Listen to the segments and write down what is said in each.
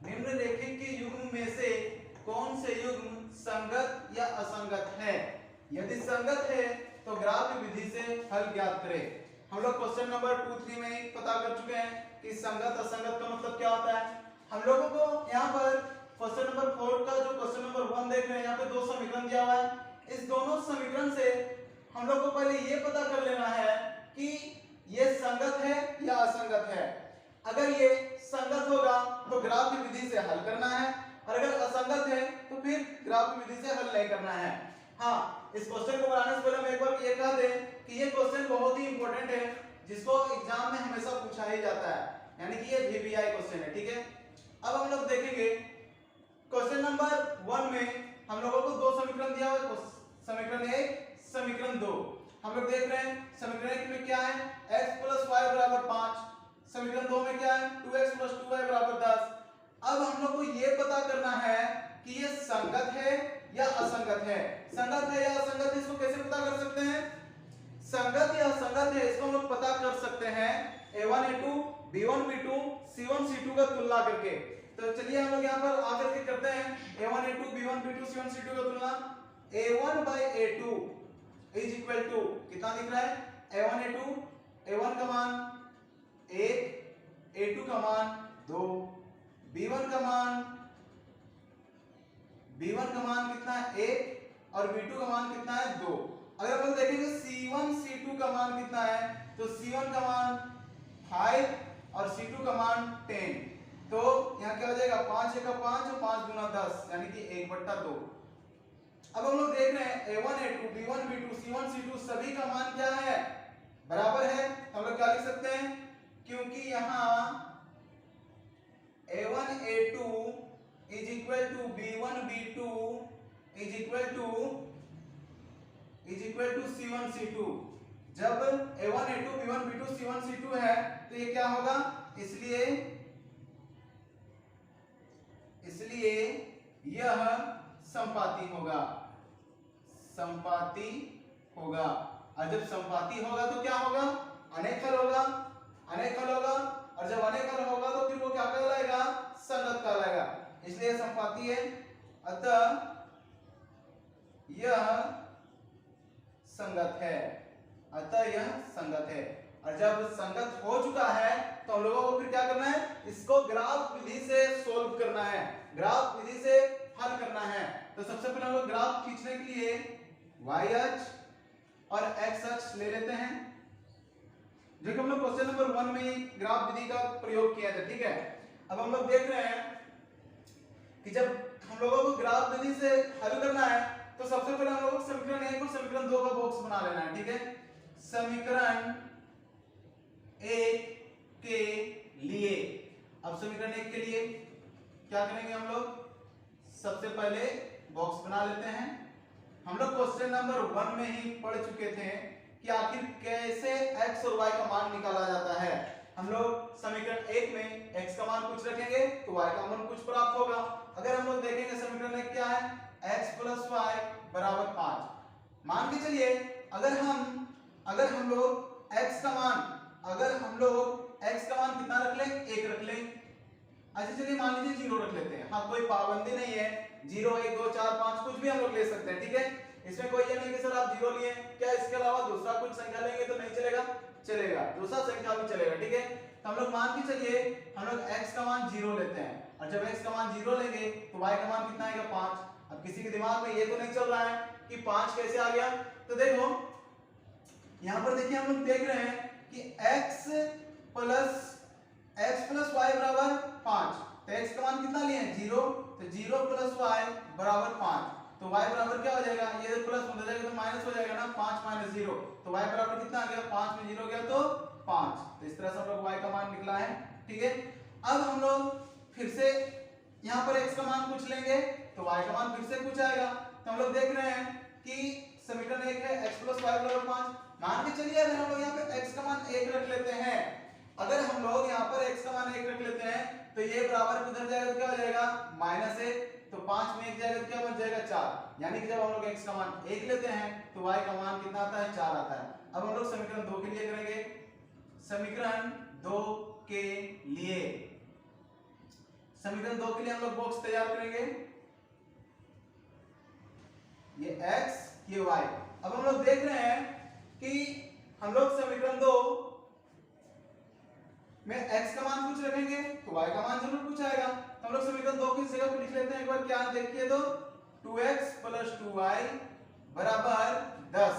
निम्नरेखिक के युग्म में से कौन से युग्म संगत या असंगत है? यदि संगत है तो ग्राफ विधि से हल ज्ञात करें। हम लोग क्वेश्चन नंबर 2, 3 में ही पता कर चुके हैं कि संगत असंगत का मतलब क्या होता है। हम लोगों को यहाँ पर क्वेश्चन नंबर 4 का जो क्वेश्चन नंबर 1 देख रहे हैं, यहाँ पे दो समीकरण दिया हुआ है। इस दोनों समीकरण से हम लोग को पहले ये पता कर लेना है कि ये संगत है या असंगत है। अगर ये संगत होगा तो ग्राफ की विधि से हल करना है, और अगर असंगत है तो फिर ग्राफ की विधि से हल नहीं करना है। हाँ, इस क्वेश्चन को बनाने से पहले हम एक बार ये कह दें कि ये क्वेश्चन बहुत ही इंपॉर्टेंट है, जिसको एग्जाम में हमेशा पूछा ही जाता है, यानी कि ये VBI क्वेश्चन है। ठीक है, अब हम लोग देखेंगे क्वेश्चन नंबर 1 में हम लोगों को दो समीकरण दिया हुआ है, समीकरण 1, समीकरण 2। हम लोग देख रहे हैं समीकरण 1 में क्या है, x + y = 5। समीकरण 2 में क्या है, 2x + 2y = 10। अब हम लोग को ये पता करना है कि ये संगत है या असंगत है। संगत है या असंगत है, इसको कैसे पता कर सकते हैं? संगत या असंगत है इसको हम लोग पता कर सकते हैं a1 a2 b1 b2 c1 c2 का तुलना करके। तो चलिए हम लोग यहाँ पर आकर के करते हैं a1 a2 b1 b2 c1 c2 का तुलना। a1/a2 = कितना दिख रहा है, a1 a2, a1 का मान 1, a2 का मान 2, b1 का मान कितना है 1, और b2 का मान कितना है 2। अगर हम लोग देखेंगे c1 c2 का मान कितना है, तो c1 का मान 5 और c2 का मान 10। तो यहाँ क्या हो जाएगा, 5 × 5 और 5 × 10 यानी कि 1/2। अब हम लोग देख रहे हैं a1 a2 b1 b2 c1 c2 सभी का मान क्या है, बराबर है। तो हम लोग क्या लिख सकते हैं, क्योंकि यहाँ a1 a2 = b1 b2 = c1 c2। जब a1 a2 b1 b2 c1 c2 है तो ये क्या होगा, इसलिए यह समपाती होगा। और जब समपाती होगा तो क्या होगा, अनेकल होगा। और जब अनेकल होगा तो फिर वो क्या कहलाएगा, संगत कहलाएगा। इसलिए समपाती है, अतः यह संगत है। और जब संगत हो चुका है तो हम लोगों को फिर क्या करना है, इसको ग्राफ विधि से सोल्व करना है, ग्राफ विधि से हल करना है। तो सबसे पहले हम लोग ग्राफ खींचने के लिए y अक्ष और x अक्ष ले लेते हैं, जो कि हम लोग क्वेश्चन नंबर 1 में ही ग्राफ विधि का प्रयोग किया था। ठीक है, अब हम लोग देख रहे हैं कि जब हम लोगों को ग्राफ विधि से हल करना है तो सबसे पहले हम लोगों को समीकरण 1 और समीकरण 2 का बॉक्स बना लेना है। ठीक है, समीकरण 1 के लिए, अब समीकरण 1 के लिए क्या करेंगे, हम लोग सबसे पहले बॉक्स बना लेते हैं। हम लोग क्वेश्चन नंबर 1 में ही पढ़ चुके थे कि आखिर कैसे x और y का मान निकाला जाता है। हम लोग समीकरण 1 में x का मान कुछ रखेंगे तो y का मान कुछ प्राप्त होगा। अगर हम लोग देखेंगे समीकरण 1 क्या है, x + y = 5। मान के चलिए अगर हम लोग x का मान कितना रख लें, 1 रख लें। अच्छा चलिए मान लीजिए 0 रख लेते हैं। हाँ, कोई पाबंदी नहीं है, 0 1 2 4 5 कुछ भी हम लोग ले सकते हैं। ठीक है, इसमें कोई ये नहीं कि सर आप 0 लिए, क्या इसके अलावा दूसरा कुछ संख्या लेंगे तो नहीं चलेगा, दूसरा संख्या भी चलेगा। ठीक है, तो हम लोग मान के चलिए हम लोग x का मान 0 लेते हैं, और जब x का मान 0 लेंगे तो y का मान कितना आएगा, 5। अब किसी के दिमाग में ये तो नहीं चल रहा है कि 5 कैसे आ गया, तो देखो यहाँ पर देखिए हम लोग देख रहे हैं कि x + y = 5। तो x का मान कितना लिए हैं, 0, तो 0 + y = 5। तो y बराबर क्या हो जाएगा, ये प्लस हो जाएगा तो माइनस हो जाएगा ना, 5 - 0। तो y बराबर कितना आ गया, 5 में 0 गया तो 5। तो इस तरह से हम लोग y का मान निकला है। ठीक है, अब हम लोग फिर से यहाँ पर x का मान कुछ लेंगे तो y का मान फिर से कुछ आएगा। तो हम लोग देख रहे हैं कि समीकरण 1 है x + y = 5। मान के चलिए अगर हम लोग यहाँ पे x का मान 1 रख लेते हैं, तो ये बराबर उधर जाएगा तो क्या हो जाएगा, -1। तो 5 में 1 जाएगा तो क्या बच जाएगा, 4। यानी कि जब हम लोग x का मान 1 लेते हैं तो y का मान कितना आता है, 4 आता है। अब हम लोग समीकरण 2 के लिए करेंगे। समीकरण 2 के लिए समीकरण 2 के लिए हम लोग बॉक्स तैयार करेंगे, ये x ये y। अब हम लोग देख रहे हैं कि हम लोग समीकरण 2 में x का मान कुछ रखेंगे तो y का मान जरूर कुछ आएगा। तो हम लोग समीकरण 2 की जगह पे लिख लेते हैं, एक बार क्या देखिए तो 2x + 2y बराबर 10,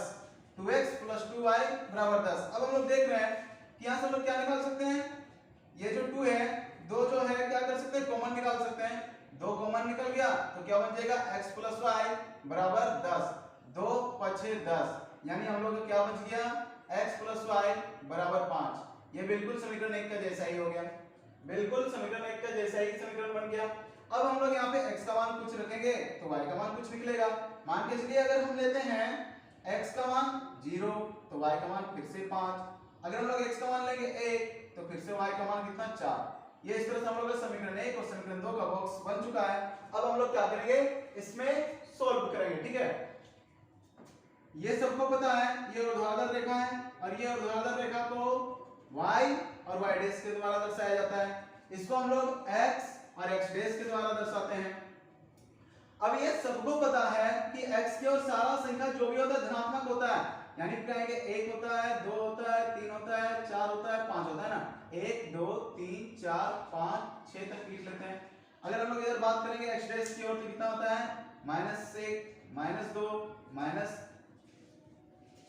2x + 2y बराबर 10। अब हम लोग देख रहे हैं कि यहां से हम लोग क्या निकाल सकते हैं, ये जो 2 है, दो जो है क्या कर सकते हैं, कॉमन निकाल सकते हैं। 2 कॉमन निकल गया तो क्या बन जाएगा, x + y बराबर 10, 2 5 10, यानी हम लोग को क्या बच गया, x + y बराबर 5। ये बिल्कुल समीकरण 1 का जैसा ही हो गया, बिल्कुल समीकरण 1 का जैसा ही समीकरण बन गया। अब हम लोग यहाँ पे x का मान कुछ रखेंगे तो y का मान कुछ निकलेगा। मान के चलिए अगर हम लेते हैं x का मान 0 तो y का मान फिर से 5, अगर हम लोग x का मान लेंगे 1 तो फिर से y का मान कितना, 4। ये इस तरह से हम लोग का समीकरण 1 और समीकरण 2 का बॉक्स बन चुका है। अब हम लोग क्या करेंगे, इसमें सोल्व करेंगे, ठीक है। ये सबको पता है, ये ऊर्ध्वाधर रेखा है और ये ऊर्ध्वाधर रेखा को y और y डैश के द्वारा दर्शाया जाता है, इसको हम लोग x और x डैश के द्वारा दर्शाते हैं। अब ये सबको पता है कि x की ओर सारा संख्या जो भी होता है धनात्मक होता है, यानी कहेंगे 1 होता है, 2 होता है, 3 होता है, 4 होता है, 5 होता है ना, 1 2 3 4 5 6 तक लिख लेते हैं। अगर हम लोग इधर बात करेंगे x डैश की ओर तो कितना होता है, -1 -2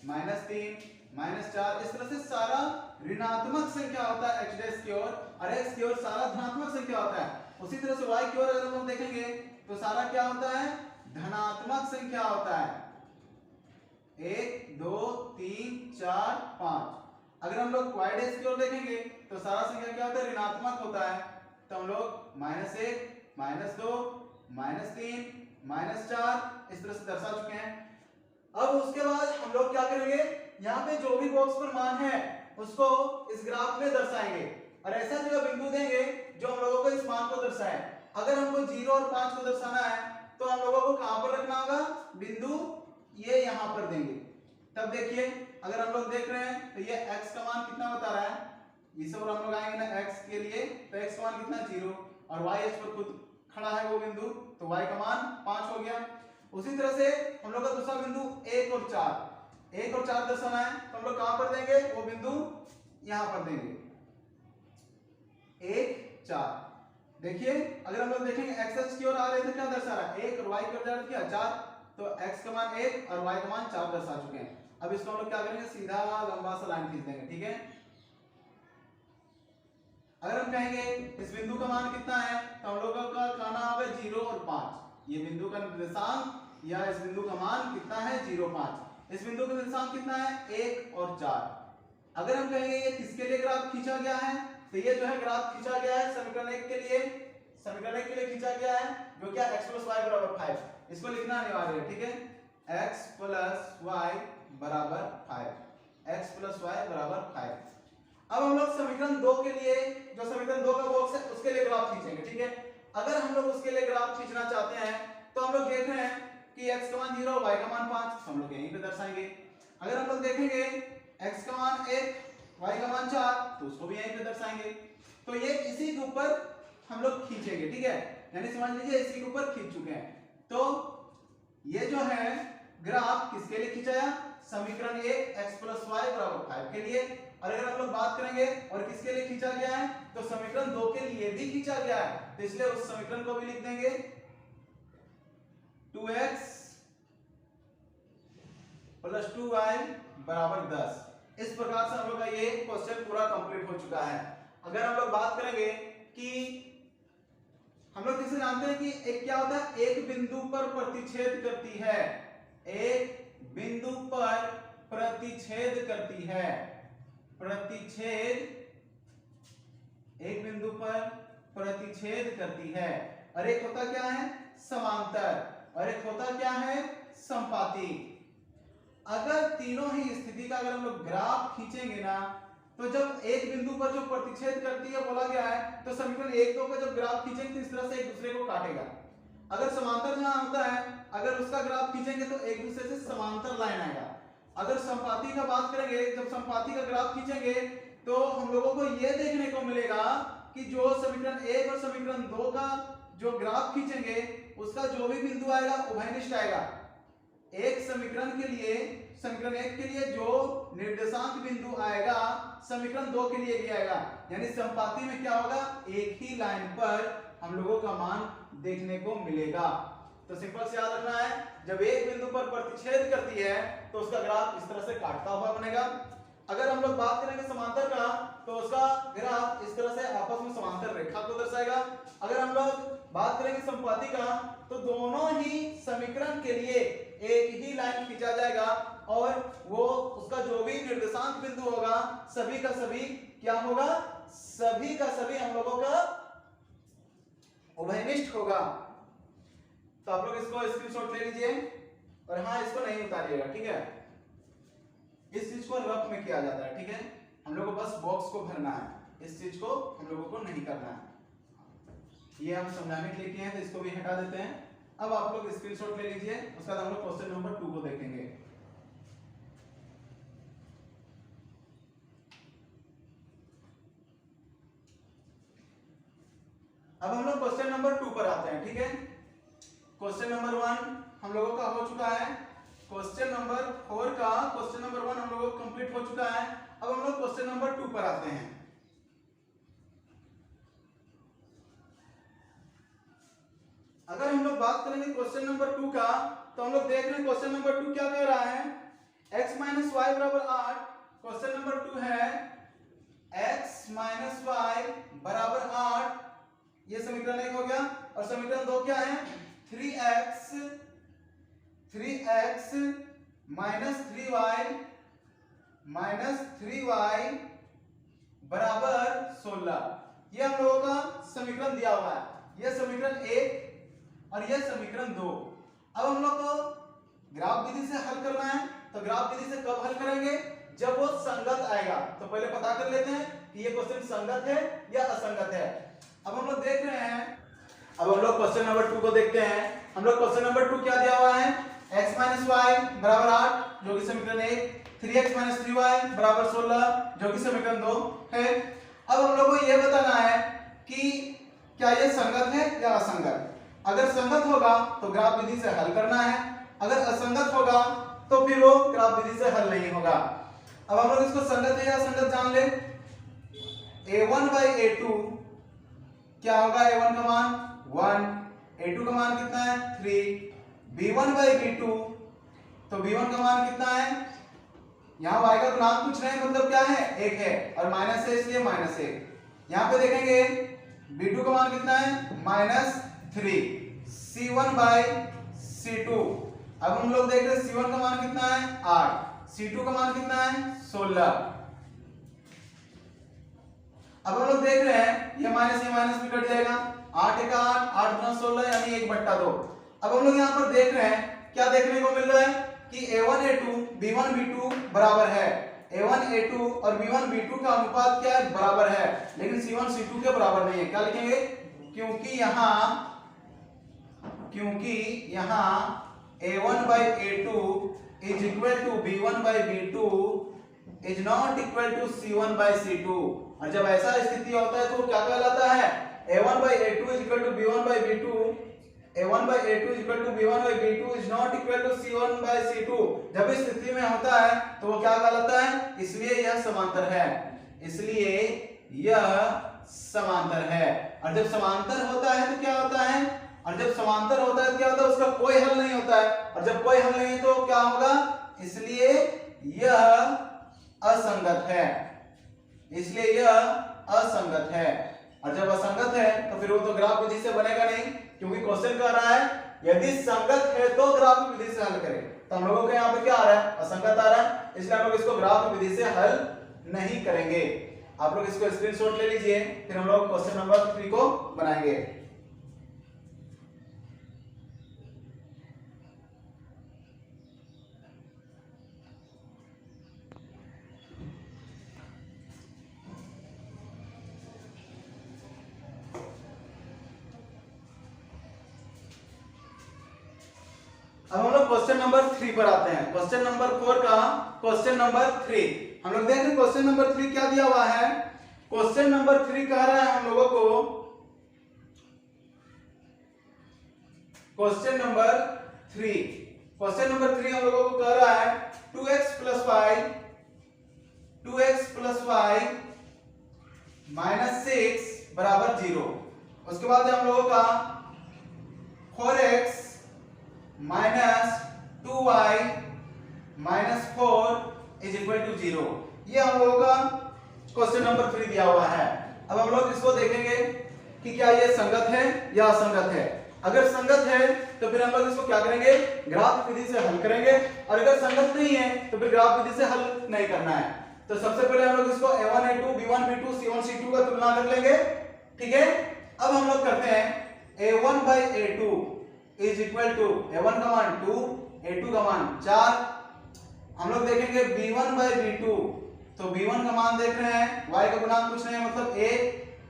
-3 -4, इस तरह से सारा ऋणात्मक संख्या होता है x डैश की ओर, और x की ओर सारा धनात्मक संख्या होता है। उसी तरह से y की ओर अगर हम लोग देखेंगे तो सारा क्या होता है, धनात्मक संख्या होता है, 1 2 3 4 5। अगर हम लोग y डैश की ओर देखेंगे तो सारा संख्या क्या होता है, ऋणात्मक होता है। तो हम लोग -1 -2 -3 -4 इस तरह से दर्शा चुके हैं। अब उसके बाद हम लोग क्या करेंगे, यहाँ पे जो भी बॉक्स पर मान है उसको इस ग्राफ में दर्शाएंगे और ऐसा जगह बिंदु देंगे जो हम लोगों को इस मान को दर्शाए। अगर हमको 0 और 5 को दर्शाना है तो हम लोगों को कहां पर रखना होगा, बिंदु ये यहां पर देंगे। तब देखिए अगर हम लोग देख रहे हैं तो ये x का मान कितना बता रहा है, इस ओर हम लोग आएंगे ना x के लिए, तो x का मान कितना 0 और y x पर खुद खड़ा है वो बिंदु, तो y का मान 5 हो गया। उसी तरह से हम लोग का दूसरा बिंदु 1 और 4 दर्शाना है, तो हम लोग कहां पर देंगे, वो बिंदु यहां पर देंगे, 1 4। देखिए अगर हम लोग देखेंगे x अक्ष की ओर आ रहे थे क्या दर्शा रहा है, 1 और y की ओर जा रहा है 4, तो x का मान 1 और y का मान 4 दर्शा चुके हैं। अब इसको हम लोग क्या करेंगे, सीधा लंबा सा लाइन खींच देंगे, ठीक है। अगर हम कहेंगे इस बिंदु का मान कितना है, तो हम लोगों का कहना होगा 0 और 5। ये बिंदु का निर्देशांक या इस बिंदु का मान कितना है, 0 5। इस बिंदु का निर्देशांक कितना है, 1 और 4। अगर हम कहेंगे ये किसके लिए ग्राफ खींचा गया है, तो ये जो है ग्राफ खींचा गया है समीकरण 1 के लिए, समीकरण 1 के लिए खींचा गया है, जो क्या x + y बराबर 5। इसको लिखना अनिवार्य है, ठीक है, x + y बराबर 5, x + y बराबर 5। अब हम लोग समीकरण 2 के लिए, जो समीकरण 2 का बॉक्स है उसके लिए ग्राफ खींचेंगे, ठीक है। अगर हम लोग उसके लिए ग्राफ खींचना चाहते हैं तो हम लोग देख रहे हैं कि x का मान 0 y का मान 5, तो हम लोग यहीं पे दर्शाएंगे। अगर हम लोग देखेंगे x का मान 1 y का मान 4, तो उसको भी यहीं पे दर्शाएंगे। तो ये इसी के ऊपर हम लोग खींचेंगे, ठीक है, यानी समझ लीजिए इसी के ऊपर खींच चुके हैं। तो ये जो है ग्राफ किसके लिए खींचा, समीकरण 1 x + y बराबर 5 के लिए। और अगर हम लोग बात करेंगे और किसके लिए खींचा गया है, तो समीकरण 2 के लिए भी खींचा गया है, तो इसलिए उस समीकरण को भी लिख देंगे 2x + 2y बराबर 10। इस प्रकार से हम लोग का ये क्वेश्चन पूरा कंप्लीट हो चुका है। अगर हम लोग बात करेंगे कि हम लोग किसे जानते हैं कि एक क्या होता है, एक बिंदु पर प्रतिच्छेद करती है, एक बिंदु पर प्रतिच्छेद करती है, प्रतिच्छेद एक बिंदु पर प्रतिच्छेद करती है, और एक होता क्या है, समांतर, और एक होता क्या है, संपाती। अगर तीनों ही स्थिति का अगर हम लोग ग्राफ खींचेंगे ना, तो जब एक बिंदु पर जो प्रतिच्छेद करती है बोला गया है, तो समीकरण 1 2 का जब ग्राफ खींचेंगे तो इस तरह से एक दूसरे को काटेगा। अगर समांतर जहां होता है, अगर उसका ग्राफ खींचेंगे तो एक दूसरे से समांतर लाइन आएगा। अगर संपाती का बात करेंगे, जब संपाती का ग्राफ खींचेंगे तो हम लोगों को यह देखने को मिलेगा कि जो समीकरण 1 और समीकरण 2 का जो ग्राफ खींचेंगे उसका जो भी बिंदु आएगा उभयनिष्ठ आएगा। एक समीकरण के लिए, समीकरण 1 के लिए जो निर्देशांक बिंदु आएगा समीकरण 2 के लिए भी आएगा, यानी संपाती में क्या होगा, एक ही लाइन पर हम लोगों का मान देखने को मिलेगा। तो सिंपल से याद रखना है, जब एक बिंदु पर प्रतिच्छेद करती है तो उसका ग्राफ इस तरह से काटता हुआ बनेगा। अगर हम लोग बात करेंगे समांतर का तो उसका ग्राफ इस तरह से आपस में समांतर रेखा को दर्शाएगा। अगर हम लोग बात करेंगे संपाती का तो दोनों ही समीकरण के लिए एक ही लाइन खींचा जाएगा और वो उसका जो भी निर्देशांक बिंदु होगा सभी का सभी क्या होगा, सभी का सभी हम लोगों का उभयनिष्ठ होगा। तो आप लोग इसको स्क्रीनशॉट ले लीजिए और हाँ इसको नहीं उतारिएगा, ठीक है। इस चीज को रफ में किया जाता है, ठीक है। हम लोग को बस बॉक्स को भरना है, इस चीज को हम लोगों को नहीं करना है। ये हम समझाने के लिए किए हैं तो इसको भी हटा देते हैं। अब आप लोग स्क्रीनशॉट ले लीजिए, उसके बाद हम लोग क्वेश्चन नंबर 2 को देखेंगे। अब हम लोग क्वेश्चन नंबर 2 पर आते हैं, ठीक है। क्वेश्चन नंबर 1 हम लोगों का हो चुका है, क्वेश्चन नंबर 4 का क्वेश्चन नंबर 1 हम लोगों का कंप्लीट हो चुका है। अब हम लोग क्वेश्चन नंबर 2 पर आते हैं। अगर हम लोग बात करेंगे क्वेश्चन नंबर 2 का तो हम लोग देख रहे हैं क्वेश्चन नंबर 2 क्या कह रहा है, x माइनस वाई बराबर 8। क्वेश्चन नंबर 2 है x माइनस वाई बराबर 8, ये समीकरण 1 हो गया। और समीकरण 2 क्या है, 3x माइनस 3y बराबर 16। ये हम लोगों का समीकरण दिया हुआ है, ये समीकरण 1 और ये समीकरण 2। अब हम लोग को ग्राफ विधि से हल करना है, तो ग्राफ विधि से कब हल करेंगे, जब वो संगत आएगा। तो पहले पता कर लेते हैं कि ये क्वेश्चन संगत है या असंगत है। अब हम लोग देख रहे हैं, अब हम लोग क्वेश्चन नंबर 2 को देखते हैं। हम लोग क्वेश्चन नंबर 2 क्या दिया हुआ है, x माइनस वाई बराबर 8 जो कि समीकरण 1, 3x माइनस 3y बराबर 16 जो कि समीकरण 2 है। अब हम लोग को यह बताना है कि क्या ये संगत है या असंगत। अगर संगत होगा तो ग्राफ विधि से हल करना है, अगर असंगत होगा तो फिर वो ग्राफ विधि से हल नहीं होगा। अब हम लोग इसको संगत है या असंगत जान ले। a1 by a2 क्या होगा, a1 का मान 1, a2 का मान कितना है 3, b1 by b2 तो b1 का मान कितना है, यहाँ y का गुणांक कुछ नहीं मतलब क्या है 1 है और माइनस है इसलिए माइनस 1। यहाँ पे देखेंगे b2 का मान कितना है -3, c1 by c2। अब हम लोग देख रहे हैं c1 का मान कितना है 8, c2 का मान कितना है 16। अब हम लोग देख रहे हैं ये माइनस भी कट जाएगा, 8 एक 8, 8 गुना 16 यानी 1/2। अब हम लोग यहाँ पर देख रहे हैं क्या देखने को मिल रहा है कि a1 a2 b1 b2 बराबर है। a1 a2 और b1 b2 का अनुपात क्या है, बराबर है, लेकिन c1 c2 के बराबर नहीं है। क्या लिखेंगे, क्योंकि यहाँ a1 by a2 is equal to b1 by b2 is not equal to c1 by c2। और जब ऐसा स्थिति होता है तो क्या कहलाता है, a1 by a2 is equal to b1 by b2, a1 by a2 is equal to b1 by b2 is not equal to c1 by c2। जब इस स्थिति में होता है तो वो क्या कहलाता है, इसलिए यह समांतर है, इसलिए यह समांतर है। और जब समांतर होता है तो क्या होता है, और जब समांतर होता है तो क्या होता है, उसका कोई हल नहीं होता है। और जब कोई हल नहीं तो क्या होगा, इसलिए यह असंगत है, इसलिए यह असंगत है। और जब असंगत है तो फिर वो तो ग्राफ विधि से बनेगा नहीं, क्योंकि क्वेश्चन कह रहा है यदि संगत है तो ग्राफ विधि से हल करें। तो हम लोगों के यहाँ पे क्या आ रहा है, असंगत आ रहा है, इसलिए हम लोग इसको ग्राफ विधि से हल नहीं करेंगे। आप लोग इसको स्क्रीनशॉट ले लीजिए, फिर हम लोग क्वेश्चन नंबर 3 को बनाएंगे। अब हम लोग क्वेश्चन नंबर 3 पर आते हैं। क्वेश्चन नंबर 4 का क्वेश्चन नंबर 3 हम लोग देख रहे हैं। क्वेश्चन नंबर 3 क्या दिया हुआ है, क्वेश्चन नंबर 3 कह रहा है हम लोगों को, क्वेश्चन नंबर 3 हम लोगों को कह रहा है 2x प्लस y माइनस 6 बराबर 0। उसके बाद हम लोगों का 4x minus 2y minus 4 is equal to 0। ये हम लोगों का क्वेश्चन नंबर 3 दिया हुआ है। अब हम लोग इसको देखेंगे कि क्या ये संगत है या असंगत है। अगर संगत है तो फिर हम लोग इसको क्या करेंगे, ग्राफ विधि से हल करेंगे, और अगर संगत नहीं है तो फिर ग्राफ विधि से हल नहीं करना है। तो सबसे पहले हम लोग इसको a1 a2 b1 b2 c1 c2 का तुलना कर लेंगे, ठीक है। अब हम लोग करते हैं a1 by a2 is equal to a1 का मान 2, a2 का मान 4। हम लोग देखेंगे b1 by b2, तो b1 का मान देख रहे हैं, y का गुणांक कुछ नहीं है मतलब 1,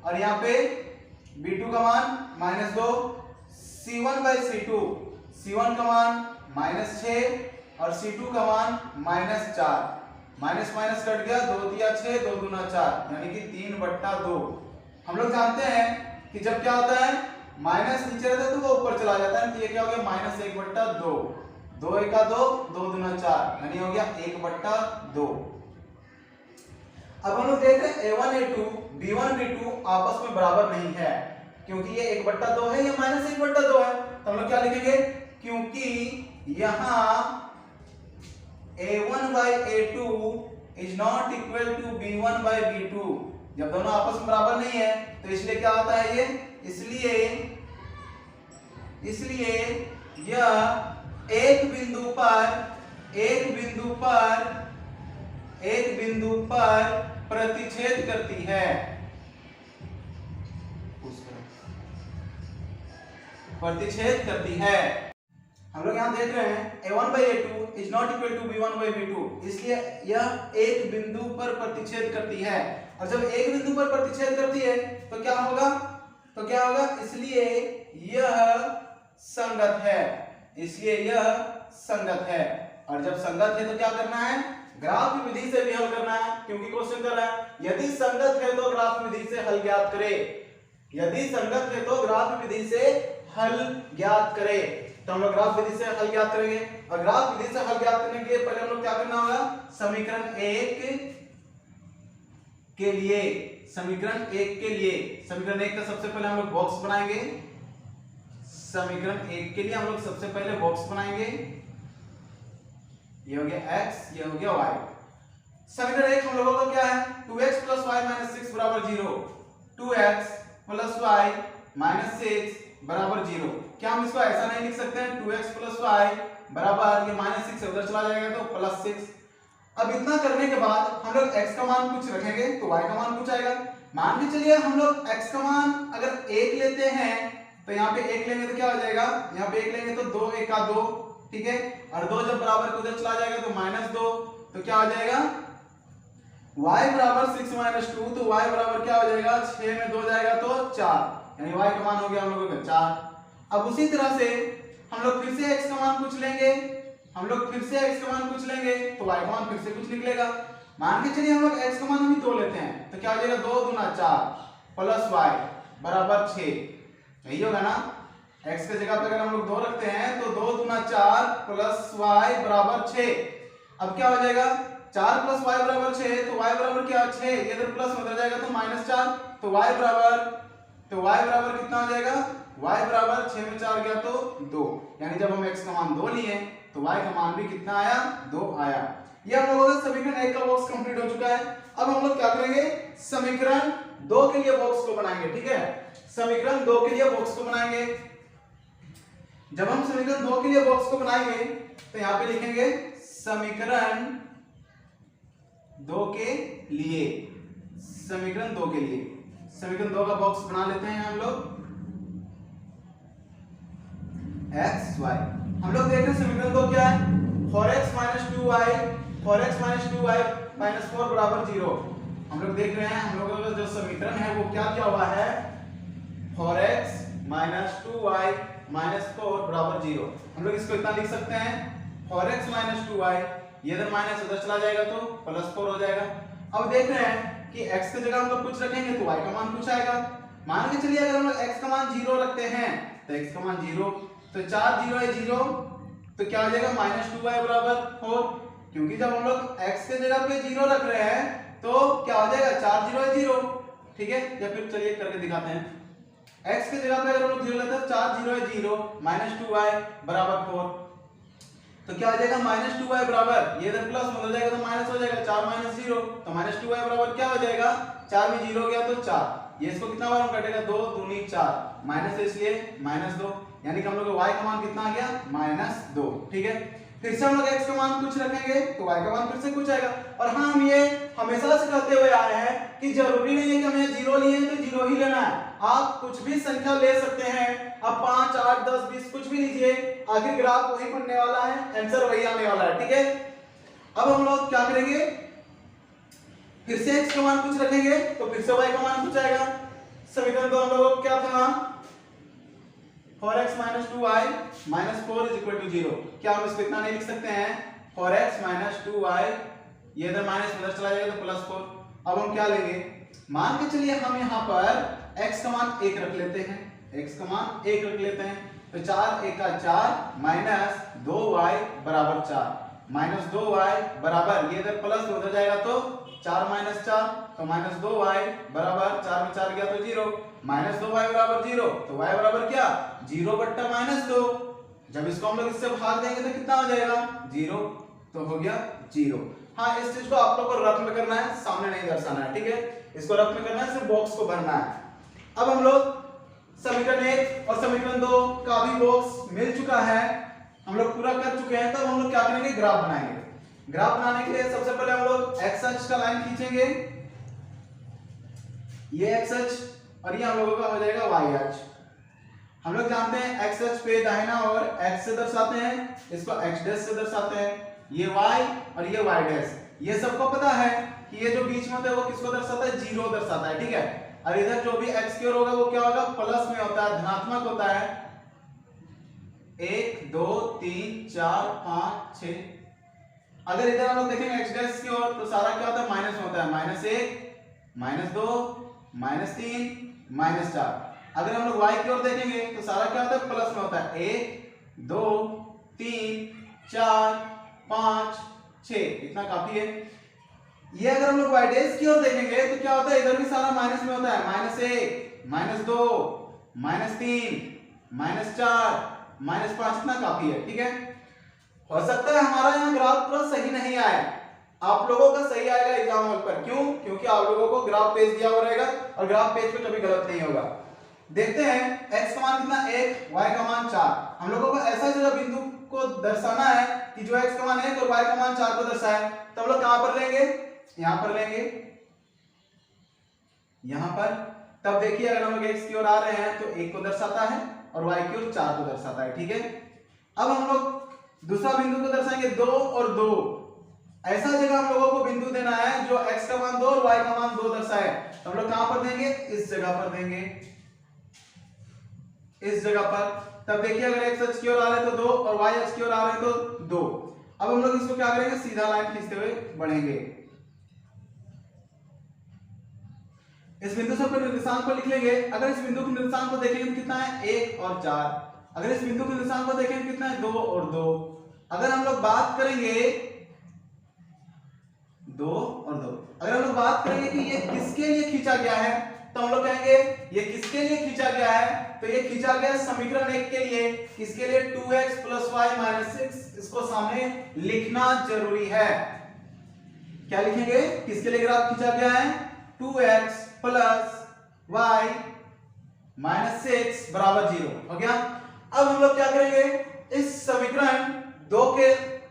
और यहाँ पे b2 का मान -2, c1 by c2, c1 का मान -6 और c2 का मान -4। माइनस माइनस कट गया, 2 दिया 6, 2 दूना 4, यानी कि 3/2। हम लोग जानते हैं कि जब क्या होता है माइनस नीचे रहता है तो वो ऊपर चला जाता है, तो ये क्या हो गया -1/2, 2 1 2, 2 दूना 4, यानी हो गया 1/2। अब हम लोग देख रहे हैं a1 a2 b1 b2 आपस में बराबर नहीं है, क्योंकि ये 1/2 है, ये -1/2 है। तो हम लोग क्या लिखेंगे, क्योंकि यहाँ a1 by a2 is not equal to b1 by b2, जब दोनों आपस में बराबर नहीं है तो इसलिए क्या होता है ये, इसलिए यह एक बिंदु पर प्रतिच्छेद करती है, हम लोग यहाँ देख रहे हैं a1 by a2 is not equal to b1 by b2, इसलिए यह एक बिंदु पर प्रतिच्छेद करती है। और जब एक बिंदु पर प्रतिच्छेद करती है तो क्या होगा, इसलिए यह संगत है, और जब संगत है तो क्या करना है, ग्राफ विधि से भी हल करना है, क्योंकि क्वेश्चन कर रहा है यदि संगत है तो ग्राफ विधि से हल ज्ञात करे, तो हम लोग ग्राफ विधि से हल ज्ञात करेंगे। और ग्राफ विधि से हल ज्ञात करने के लिए पहले हम लोग क्या करना होगा, समीकरण 1 के लिए समीकरण 1 का सबसे पहले हम लोग बॉक्स बनाएंगे। समीकरण 1 के लिए हम लोग सबसे पहले बॉक्स बनाएंगे, ये हो गया x, ये हो गया y। समीकरण 1 हम लोगों का क्या है, 2x + y - 6 = 0, 2x + y - 6 = 0। क्या हम इसको ऐसा नहीं लिख सकते हैं, 2x + y बराबर, ये -6 से उधर चला जाएगा तो +6। अब इतना करने के बाद हम लोग x का मान कुछ रखेंगे तो y का मान कुछ आएगा। मान के चलिए हम लोग x का मान अगर 1 लेते हैं तो यहाँ पे 1 लेंगे तो क्या हो जाएगा, यहाँ पे 1 लेंगे तो 2 1 2, ठीक है, और 2 जब बराबर को उधर चला जाएगा तो -2, तो क्या हो जाएगा y बराबर 6 - 2, तो y बराबर क्या हो जाएगा, 6 में 2 जाएगा तो 4, यानी y का मान हो गया हम लोगों का 4। अब उसी तरह से हम लोग फिर से x का मान कुछ लेंगे, तो y का मान फिर से कुछ निकलेगा। मान के चलिए हम लोग x का मान हम 2 लेते हैं तो क्या हो जाएगा, 2 दूना 4 + y बराबर 6, यही होगा ना। x के जगह पे अगर हम लोग 2 रखते हैं तो 2 दूना 4 + y बराबर 6। अब क्या हो जाएगा, 4 + y बराबर 6, तो y बराबर क्या 6, ये इधर प्लस में उधर जाएगा तो -4, तो y बराबर कितना हो जाएगा, y बराबर 6 में 4 गया तो 2, यानी जब हम x का मान 2 लिए तो y का मान भी कितना आया, 2 आया। ये हम लोगों का समीकरण 1 का बॉक्स कंप्लीट हो चुका है। अब हम लोग क्या करेंगे, समीकरण 2 के लिए बॉक्स को बनाएंगे, ठीक है। समीकरण 2 के लिए बॉक्स को बनाएंगे। जब हम समीकरण 2 के लिए बॉक्स को बनाएंगे तो यहाँ पे लिखेंगे समीकरण 2 के लिए, समीकरण 2 का बॉक्स बना लेते हैं हम लोग, x y। हम लोग देख रहे हैं समीकरण 2 क्या है, 4x - 2y - 4 बराबर 0। हम लोग देख रहे हैं हम लोगों का जो समीकरण है वो क्या किया हुआ है, 4x - 2y - 4 बराबर 0। हम लोग इसको इतना लिख सकते हैं, 4x - 2y, ये इधर माइनस उधर चला जाएगा तो +4 हो जाएगा। अब देख रहे हैं कि x की जगह हम लोग कुछ रखेंगे तो y का मान कुछ आएगा। मान के चलिए अगर हम लोग x का मान 0 रखते हैं तो x का मान 0, तो 4 0 है 0, तो क्या हो जाएगा -2y बराबर 4, क्योंकि जब हम लोग x के जगह पे 0 रख रहे हैं तो क्या हो जाएगा 4 0 है 0, ठीक है। या फिर चलिए करके दिखाते हैं, x की जगह पे अगर हम लोग 0 लेते हैं 4 0 है 0, -2y बराबर 4, तो क्या आ जाएगा -2y बराबर, ये इधर प्लस हो जाएगा तो माइनस हो जाएगा, 4 - 0 तो -2y बराबर क्या हो जाएगा, 4 में 0 गया तो 4, ये इसको कितना बार हम काटेगा 2 दूनी 4, माइनस है इसलिए -2, यानी कि हम लोग y का मान कितना आ गया -2, ठीक है। फिर से हम लोग x का मान कुछ रखेंगे तो y का मान फिर से कुछ आएगा। और हाँ, हम ये हमेशा से कहते हुए आए हैं कि जरूरी नहीं है कि हमें 0 लिए तो 0 ही लेना है, आप कुछ भी संख्या ले सकते हैं, अब 5 8 10 20 कुछ भी लीजिए, आखिर ग्राफ वही बनने वाला है, आंसर वही आने वाला है, ठीक है। अब हम लोग क्या करेंगे, फिर से x का मान कुछ रखेंगे तो फिर से y का मान कुछ आएगा। समीकरण तो हम लोगों को क्या था, 4x - 2y - 4 = 0। क्या हम इसको इतना नहीं लिख सकते हैं, 4x - 2y, ये इधर माइनस उधर चला जाएगा तो +4। अब हम क्या लेंगे, मान के चलिए हम यहाँ पर x का मान 1 रख लेते हैं, x का मान 1 रख लेते हैं, तो 4 1 का 4 - 2y बराबर 4, -2y बराबर, ये इधर प्लस उधर जाएगा तो 4 - 4 तो -2y बराबर 4 में 4 गया तो 0, -2y बराबर 0, तो y बराबर क्या 0 बट्टा -2, जब इसको हम लोग इससे भाग देंगे तो कितना हो जाएगा 0, तो हो गया 0। हाँ, इस चीज को आप लोग को रफ में करना है, सामने नहीं दर्शाना है, ठीक है, इसको रफ में करना है, सिर्फ बॉक्स को भरना है। अब हम लोग समीकरण 1 और समीकरण 2 का भी बॉक्स मिल चुका है, हम लोग पूरा कर चुके हैं। तब हम लोग क्या करेंगे, ग्राफ बनाएंगे। ग्राफ बनाने के लिए सबसे पहले हम लोग x अक्ष का लाइन खींचेंगे, ये x अक्ष, और ये हम लोगों का हो जाएगा y अक्ष। हम लोग जानते हैं x अक्ष पे दाहिना और x से दर्शाते हैं, इसको x डैश से दर्शाते हैं, ये y और ये y डैश। ये सबको पता है कि ये जो बीच में होता है वो किसको दर्शाता है, 0 दर्शाता है, ठीक है। और इधर जो भी x की ओर होगा वो क्या होगा, प्लस में होता है, धनात्मक होता है। 1 2 3 4 5 6, अगर इधर हम लोग देखेंगे x डैश की ओर तो सारा क्या होता है, माइनस में होता है, -1 -2 -3 -4। अगर हम लोग y की ओर देखेंगे तो सारा क्या होता है, प्लस में होता है, 1 2 3 4 5 6, इतना काफी है। ये अगर हम लोग y डैश की ओर देखेंगे तो क्या होता है, इधर भी सारा माइनस में होता है, -1 -2 -3 -4 -5, इतना काफी है, ठीक है। हो सकता है हमारा यहाँ ग्राफ पूरा सही नहीं आए, आप लोगों का सही आएगा एग्जाम हॉल पर, क्यों, क्योंकि आप लोगों को ग्राफ पेज दिया हुआ रहेगा और ग्राफ पेज पे कभी गलत नहीं होगा। देखते हैं x का मान कितना 1, y का मान 4। हम लोगों को ऐसा जगह बिंदु को दर्शाना है कि जो x का मान 1 और y का मान 4 को दर्शाए, तो हम लोग कहां पर लेंगे, यहां पर लेंगे, यहां पर। तब देखिए अगर हम लोग x की ओर आ रहे हैं तो 1 को दर्शाता है और y की ओर 4 को दर्शाता है, ठीक है। अब हम लोग दूसरा बिंदु को दर्शाएंगे 2 और 2, ऐसा जगह हम लोगों को बिंदु देना है जो x का मान 2 और y का मान 2 दर्शाए, तो हम लोग कहां पर देंगे, इस जगह पर देंगे, इस जगह पर। तब देखिए अगर x अक्ष की ओर आ रहे हैं तो 2 और y अक्ष की ओर आ रहे हैं तो 2। अब हम लोग इसको क्या करेंगे, सीधा लाइन खींचते हुए बढ़ेंगे। इस बिंदु से अपने निर्देशांक को लिख लेंगे। अगर इस बिंदु के निर्देशांक को देखेंगे तो कितना है, 1 और 4। अगर इस बिंदु के निर्देशांक को देखेंगे कितना है, 2 और 2। अगर हम लोग बात करेंगे 2 और 2, अगर हम लोग बात करेंगे कि ये किसके लिए खींचा गया है, तो हम लोग कहेंगे ये किसके लिए खींचा गया है, तो ये खींचा गया समीकरण 1 के लिए। किसके लिए, 2x + y - 6, इसको सामने लिखना जरूरी है। क्या लिखेंगे, किसके लिए ग्राफ खींचा गया है, 2x + y - 6 बराबर 0 हो गया। अब हम लोग क्या करेंगे, इस समीकरण 2 के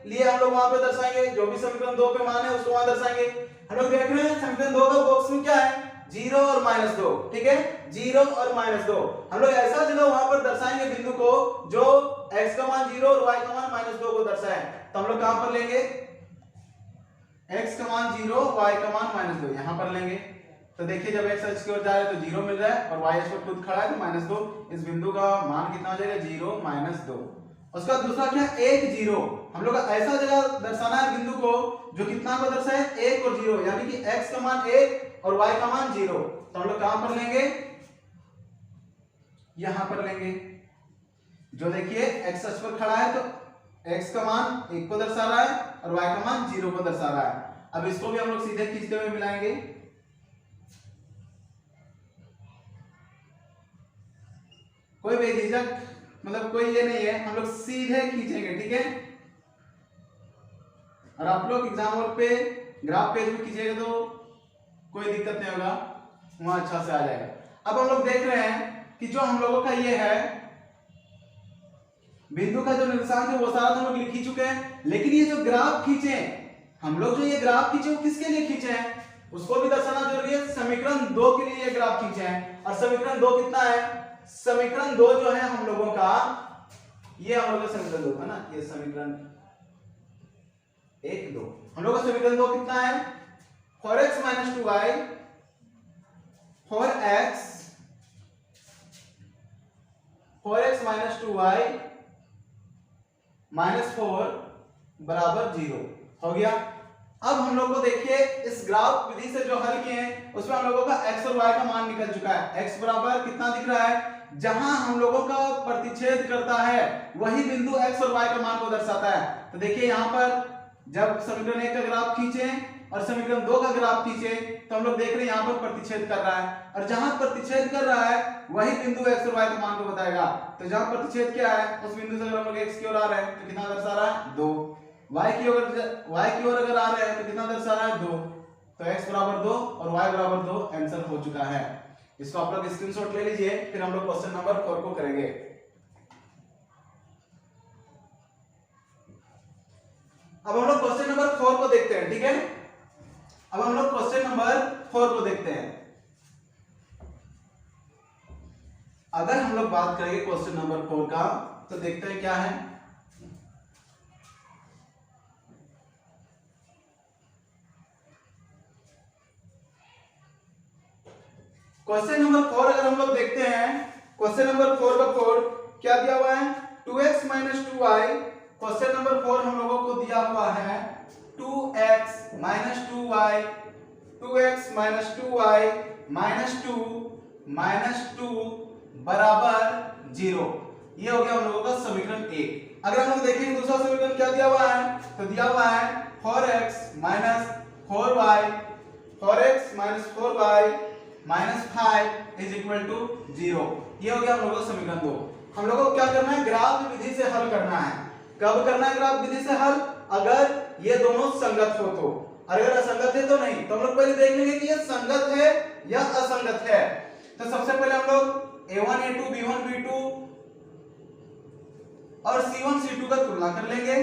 लिए हम लोग वहां पे दर्शाएंगे, जो भी समीकरण 2 पे मान है उसको वहां दर्शाएंगे। हम लोग देख रहे हैं समीकरण 2 का बॉक्स में क्या है, 0 और -2, ठीक है, 0 और -2। हम लोग ऐसा जगह वहां पर दर्शाएंगे बिंदु को जो x का मान 0 और y का मान -2 को दर्शाए। तो हम लोग कहां पर लेंगे, x का मान 0 y का मान -2 यहां पर लेंगे। तो देखिए जब x अक्ष की ओर जा रहे हैं तो 0 मिल रहा है और y अक्ष पर खुद खड़ा है तो -2, इस बिंदु का मान कितना हो जाएगा, 0 - 2। उसका दूसरा क्या, 1 0। हम लोग ऐसा जगह दर्शाना है बिंदु को जो कितना को दर्शाए, 1 और 0, यानी कि x का मान 1 और y का मान 0। तो हम लोग कहां पर लेंगे, यहां पर लेंगे। जो देखिए x अक्ष पर खड़ा है तो x का मान 1 को दर्शा रहा है और y का मान 0 को दर्शा रहा है। अब इसको भी हम लोग सीधे खींचते हुए मिलाएंगे। कोई बेझिझक, मतलब कोई ये नहीं है, हम लोग सीधे खींचेंगे, ठीक है। और आप लोग एग्जाम बोर्ड पे ग्राफ पेज में खींचेंगे तो कोई दिक्कत नहीं होगा, वहां अच्छा से आ जाएगा। अब हम लोग देख रहे हैं कि जो हम लोगों का ये है बिंदु का जो निर्देशांक है वो सारा तो हम लोग लिख ही चुके हैं, लेकिन ये जो ग्राफ खींचे हम लोग, जो ये ग्राफ खींचे वो किसके लिए खींचे हैं उसको भी दर्शाना जरूरी है। समीकरण 2 के लिए ये ग्राफ खींचे हैं। और समीकरण 2 कितना है, समीकरण 2 जो है हम लोगों का, ये हम लोग का समीकरण 2 है ना, ये समीकरण 1 2, हम लोग का समीकरण 2 कितना है, 4x - 2y 4x - 2y -4 बराबर 0 हो गया। अब हम लोग को देखिए इस ग्राफ विधि से जो हल किए हैं उसमें हम लोगों का x और y का मान निकल चुका है। x बराबर कितना दिख रहा है, जहां हम लोगों का प्रतिच्छेद करता है वही बिंदु x और y का मान को दर्शाता है। तो देखिए यहां पर जब समीकरण 1 का ग्राफ खींचे और समीकरण 2 का ग्राफ खींचे तो हम लोग देख रहे हैं यहां पर प्रतिच्छेद कर रहा है, और जहां प्रतिच्छेद कर रहा है वही बिंदु x और y के मान को बताएगा। तो जहां प्रतिच्छेद क्या है उस बिंदु से अगर हम लोग x की ओर आ रहे हैं तो कितना दर्शा रहा है, 2। y की ओर अगर आ रहे हैं तो कितना दर्शा रहा है, 2। तो x बराबर 2 और y बराबर 2 आंसर हो चुका है। इसको आप लोग स्क्रीनशॉट ले लीजिए, फिर हम लोग क्वेश्चन नंबर 4 को करेंगे। अब हम लोग क्वेश्चन नंबर 4 को देखते हैं, ठीक है। अब हम लोग क्वेश्चन नंबर 4 को देखते हैं। अगर हम लोग बात करेंगे क्वेश्चन नंबर 4 का तो देखते हैं क्या है। क्वेश्चन नंबर 4 अगर हम लोग देखते हैं, क्वेश्चन नंबर 4 का कोड क्या दिया हुआ है, 2x - 2y। क्वेश्चन नंबर 4 हम लोगों को दिया हुआ है 2x - 2y 2x - 2y -2 बराबर 0। ये हो गया हम लोगों का समीकरण 1। अगर हम लोग देखेंगे दूसरा समीकरण क्या दिया हुआ है, तो दिया हुआ है 4x - 4y 5 = 0। ये हो गया हम लोगों का समीकरण 2। हम लोगों को क्या करना है, ग्राफ विधि से हल करना है। कब करना है ग्राफ विधि से हल, अगर ये दोनों संगत हो तो, अगर असंगत है तो नहीं। तो हम लोग पहले देख लेंगे कि ये संगत है या असंगत है। तो सबसे पहले हम लोग a1 a2 b1 b2 और c1 c2 का तुलना कर लेंगे।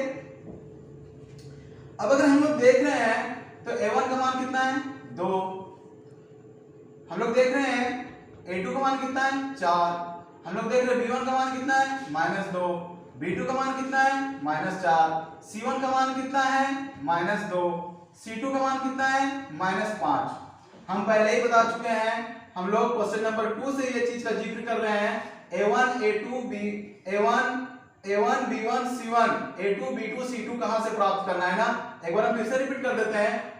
अब अगर हम लोग देख रहे हैं तो a1 का मान कितना है, 2। हम लोग देख रहे हैं a2 का मान कितना है, 4। हम लोग देख रहे हैं b1 का मान कितना है, -2। b2 का मान कितना है, -4। c1 का मान कितना है, -2। c2 का मान कितना है, -5। हम पहले ही बता चुके हैं, हम लोग क्वेश्चन नंबर 2 से ये चीज का जिक्र कर रहे हैं। a1 b1 c1 a2 b2 c2 कहां से प्राप्त करना है ना। एक बार हम फिर से रिपीट कर देते हैं।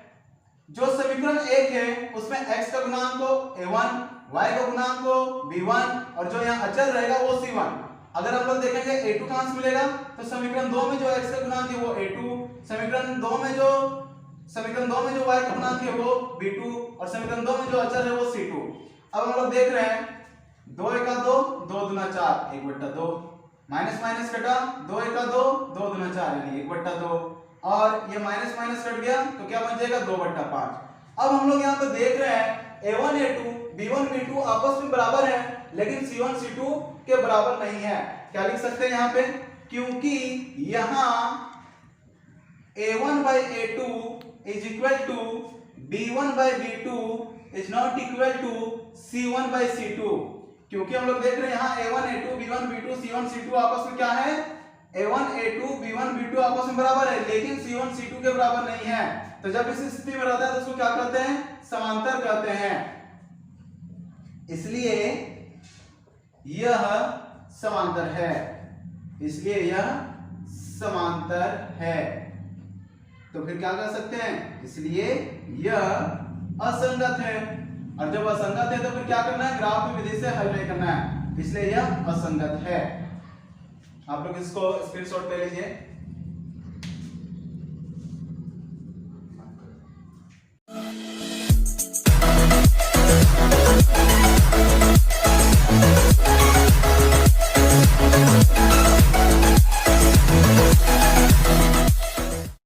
जो समीकरण 1 है उसमें x का गुणांक को a1, y का गुणांक को b1 और जो यहाँ अचर रहेगा वो c1। अगर हम लोग देखेंगे a2 कहां से मिलेगा, तो समीकरण 2 में जो x का गुणांक है वो a2, समीकरण 2 में जो y का गुणांक है वो b2 और समीकरण 2 में जो अचर है वो c2। अब हम लोग देख रहे हैं 2 × 2 2 × 4 1/2, माइनस माइनस कटा 2 × 2 2 × 4 यानी 1/2, और ये माइनस माइनस कट गया तो क्या बन जाएगा 2/5। अब हम लोग यहाँ पे देख रहे हैं a1 a2 b1 b2 आपस में बराबर है, लेकिन c1 c2 के बराबर नहीं है। क्या लिख सकते हैं यहाँ पे, क्योंकि यहाँ a1/a2 is equal to b1/b2 is not equal to c1/c2। क्योंकि हम लोग देख रहे हैं यहाँ a1 a2 b1 b2 c1 c2 आपस में क्या है, a1 a2 b1 b2 आपस में बराबर है, लेकिन c1 c2 के बराबर नहीं है। तो जब इस स्थिति में रहता है तो उसको क्या कहते हैं, समांतर कहते हैं। इसलिए यह समांतर है, इसलिए यह समांतर है। तो फिर क्या कर सकते हैं, इसलिए यह असंगत है। और जब असंगत है तो फिर क्या करना है, ग्राफ विधि से हल नहीं करना है, इसलिए यह असंगत है। आप लोग इसको स्क्रीनशॉट ले लीजिए।